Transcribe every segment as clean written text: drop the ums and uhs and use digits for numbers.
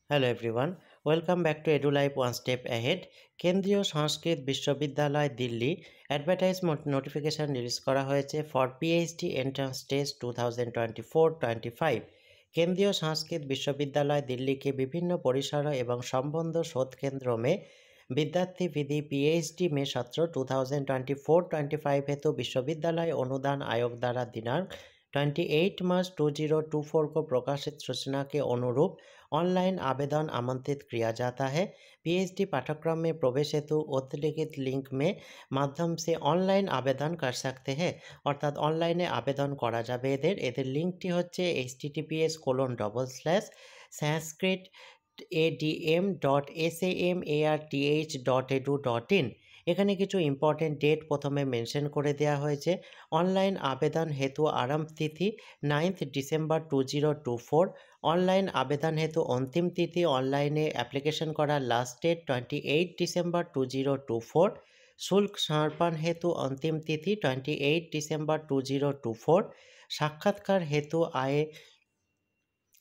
Hello everyone, welcome back to Edulife one step ahead. কেন্দ্রীয় সংস্কৃত বিশ্ববিদ্যালয় দিল্লি অ্যাডভার্টাইজমেন্ট নোটিফিকেশন রিলিজ করা হয়েছে ফর পিএইচডি এন্ট্রান্স টেস্ট 2024-25। केंद्रीय संस्कृत विश्वविद्यालय दिल्ली के विभिन्न परिसर एवं संबंध शोध केंद्रों में विद्यार्थी विधि पीएचडी में सत्र 2024-25 हेतु विश्वविद्यालय अनुदान आयोग द्वारा दिनांक 28 मार्च 2024 को प्रकाशित सूचना के अनुरूप ऑनलाइन आवेदन आमंत्रित किया जाता है। पीएचडी पाठ्यक्रम में प्रवेश हेतु उल्लिखित लिंक में माध्यम से ऑनलाइन आवेदन कर सकते हैं। अर्थात ऑनलाइने आवेदन करा जाबे एদের लिंकटी হচ্ছে https://sanskrit.adm.samarth.edu.in। এখানে কিছু ইম্পর্টেন্ট ডেট প্রথমে মেনশন করে দেওয়া হয়েছে। অনলাইন আবেদন হেতু আরম্ভ তিথি 9 ডিসেম্বর 2024। ऑनलाइन आवेदन हेतु अंतिम तिथि ऑनलाइने एप्लीकेशन करार लास्ट डेट 28 डिसेम्बर 2024। शुल्क समर्पण हेतु अंतिम तिथि 28 डिसेम्बर 2024। साक्षात्कार हेतु आय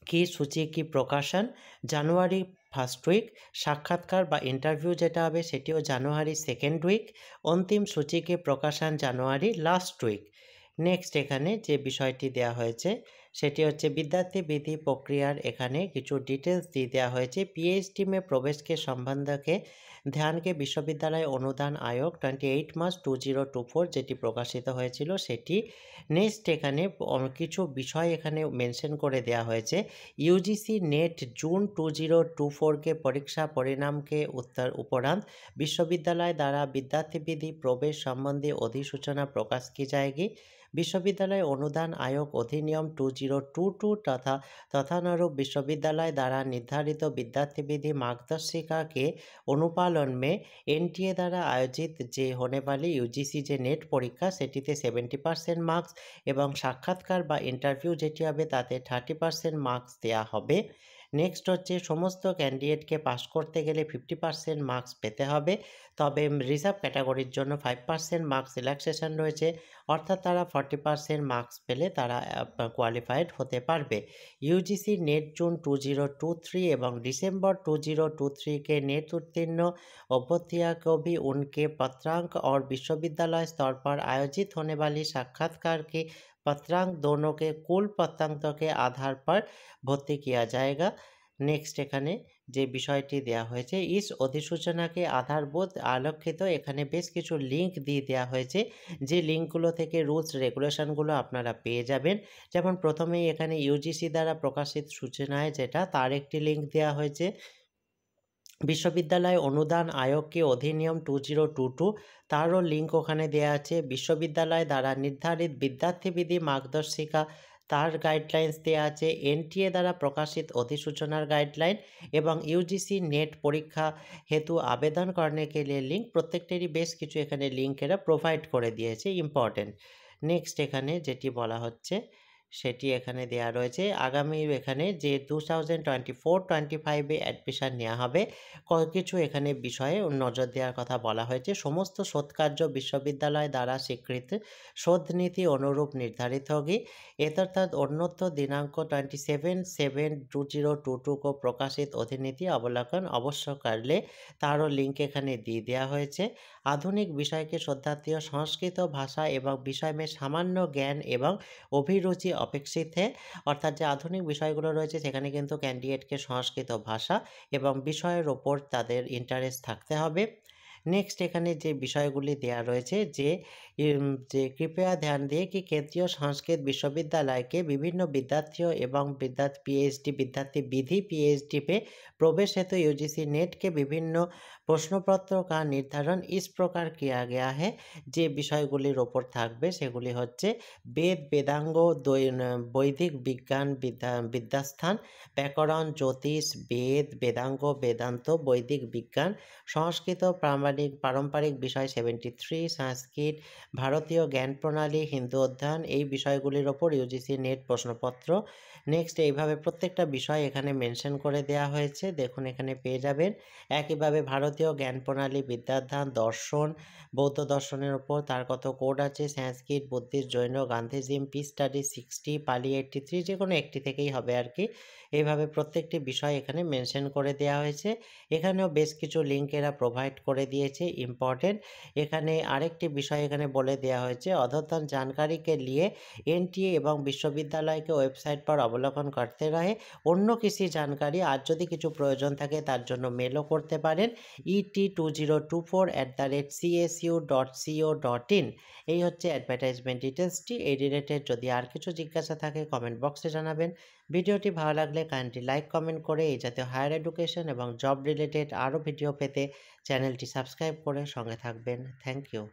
की सूची की प्रकाशन জানুয়ারি ফার্স্ট উইক। সাক্ষাৎকার বা ইন্টারভিউ যেটা হবে সেটিও জানুয়ারি সেকেন্ড উইক। অন্তিম সূচিকে প্রকাশন জানুয়ারি লাস্ট উইক। নেক্সট এখানে যে বিষয়টি দেওয়া হয়েছে সেটি হচ্ছে विद्यार्थी विधि प्रक्रियार एखाने किछु डिटेल्स दिए देওয়া হয়েছে। पीएचडी में प्रवेश के संबंध के ध्यान के विश्वविद्यालय अनुदान आयोग 28 मार्च 2024 যেটি প্রকাশিত হয়েছিল সেটি। নেক্সট এখানে কিছু বিষয় এখানে মেনশন করে দেওয়া হয়েছে। यूजीसी नेट जून 2024 के परीक्षा परिणाम के उत्तर उपरांत विश्वविद्यालय द्वारा विद्यार्थी विधि प्रवेश संबंधी अधिसूचना प्रकाश की जाएगी। विश्वविद्यालय अनुदान आयोग अधिनियम 2022 तथा तथानुरूप विश्वविद्यालय द्वारा निर्धारित विद्यार्थी विधि मार्गदर्शिका के अनुपालन में एनटीए द्वारा आयोजित जे होने वाली यूजीसी जे नेट परीक्षा सेटिते 70% मार्क्स एवं साक्षात्कार बा इंटरव्यू जेटी होबे ताते 30% मार्क्स देया होबे। नेक्स्ट হচ্ছে সমস্ত ক্যান্ডিডেটকে পাস করতে গেলে 50% মার্কস পেতে হবে, তবে রিজার্ভ ক্যাটাগরির জন্য 5% মার্কস রিল্যাক্সেশন রয়েছে, অর্থাৎ তারা 40% মার্কস পেলে তারা কোয়ালিফাইড হতে পারবে। यूजीसी नेट जून 2023 एवं दिसंबर 2023 के नेट उत्तीर्ण अभ्यर्थियों को भी उनके पत्रांक और विश्वविद्यालय स्तर पर आयोजित होने वाली साक्षात्कार की पत्रांक दोनों के कुल पत्रांकों के आधार पर भर्ती किया जाएगा। नेक्स्ट एखाने যে বিষয়টি দেওয়া হয়েছে ইস অধিসূচনাকে আধারবোধ আলোকিত এখানে বেশ কিছু লিঙ্ক দিয়ে দেওয়া হয়েছে, যে লিঙ্কগুলো থেকে রুলস রেগুলেশনগুলো আপনারা পেয়ে যাবেন। যেমন প্রথমেই এখানে ইউজিসি দ্বারা প্রকাশিত সূচনায় যেটা তার একটি লিঙ্ক দেওয়া হয়েছে। বিশ্ববিদ্যালয় অনুদান আয়োগ के अधिनियम 2022 তারও লিঙ্ক ওখানে দেওয়া আছে। বিশ্ববিদ্যালয় দ্বারা নির্ধারিত विद्यार्थी विधि मार्गदर्शिका तार गाइडलाइंस देया आछे। एनटीए द्वारा प्रकाशित अधिसूचनार गाइडलाइन एवं यूजीसी नेट परीक्षा हेतु आवेदन करने के लिए लिंक प्रत्येकटेरই बेश किछु एखाने लिंकेरा प्रोवाइड करे दिएছে इम्पोर्टेंट। नेक्स्ट एखाने जेटी बला हच्छे সেটি এখানে দেওয়া রয়েছে। আগামী এখানে যে 2024-25 অ্যাডমিশন নেওয়া হবে কিছু এখানে বিষয়ে নজর দেওয়ার কথা বলা হয়েছে। সমস্ত শোধকার্য বিশ্ববিদ্যালয় দ্বারা স্বীকৃত शोध नीति अनुरूप निर्धारित होगी। अर्थात अन्यत्र दिनांक 27/7/2022 को प्रकाशित अधिनीति अवलोकन अवश्य करले तारो लिंक एखाने दिए देওয়া হয়েছে। आधुनिक विषय के शोधार्थी संस्कृत भाषा एवं विषय में सामान्य ज्ञान एवं अभिरुचि अपेक्षित है। अर्थात जो आधुनिक विषयगुलो रयेछे सेखाने किन्तु कैंडिडेटके संस्कृत भाषा एवं विषयेर ओपर तादेर इंटारेस्ट थाकते हबे। नेक्स्ट एखाने जे विषयगुली देया रयेछे जे कृपया ध्यान दिए कि केंद्रीय संस्कृत विश्वविद्यालय के विभिन्न विद्यार्थियों एवं पीएचडी विद्यार्थी विधि पीएचडी पे प्रवेश हेतु यूजीसी नेट के विभिन्न प्रश्नपत्रों का निर्धारण इस प्रकार किया गया है। जे विषयगुलिर ओपर थाकबे सेगुली हच्छे वेद वेदांग वैदिक विज्ञान विद्यास्थान व्याकरण ज्योतिष वेद वेदांग वेदांत वैदिक विज्ञान संस्कृत पारंपरिक विषय 73 संस्कृत भारतीय ज्ञान प्रणाली हिंदू अध्ययन এই বিষয়গুলির ওপর ইউজিসি নেট প্রশ্নপত্র নেক্সট এইভাবে প্রত্যেকটা বিষয় এখানে মেনশন করে দেয়া হয়েছে, দেখুন এখানে পেয়ে যাবেন। একইভাবে ভারতীয় জ্ঞান প্রণালী, বিদ্যাধান, দর্শন, বৌদ্ধ দর্শনের উপর তার কত কোড আছে, সংস্কৃত, বুদ্ধিস্ট, জৈন, গান্ধীজিম, পিস স্টাডি 60, পালি 83, যে কোনো একটি থেকেই হবে আর কি। এইভাবে প্রত্যেকটি বিষয় এখানে মেনশন করে দেওয়া হয়েছে। এখানেও বেশ কিছু লিঙ্ক এরা প্রোভাইড করে দিয়েছে ইম্পর্টেন্ট। এখানে আরেকটি বিষয় এখানে বলে দেওয়া হয়েছে, अद्यतन जानकारी के लिए एनटीए এবং বিশ্ববিদ্যালয় के ওয়েবসাইট पर অবলোকন করতে রহে। অন্য কিছু জানকারি আর যদি কিছু প্রয়োজন থাকে তার জন্য মেলও করতে পারেন et2024@csu.co.in। এই হচ্ছে অ্যাডভার্টাইজমেন্ট ডিটেলসটি। এই রিলেটেড যদি আর কিছু জিজ্ঞাসা থাকে কমেন্ট বক্সে জানাবেন। ভিডিওটি ভালো লাগলে কাইন্ডলি লাইক কমেন্ট করে এই জাতীয় হায়ার এডুকেশন এবং জব রিলেটেড আরও ভিডিও পেতে চ্যানেলটি সাবস্ক্রাইব করে সঙ্গে থাকবেন। Thank you.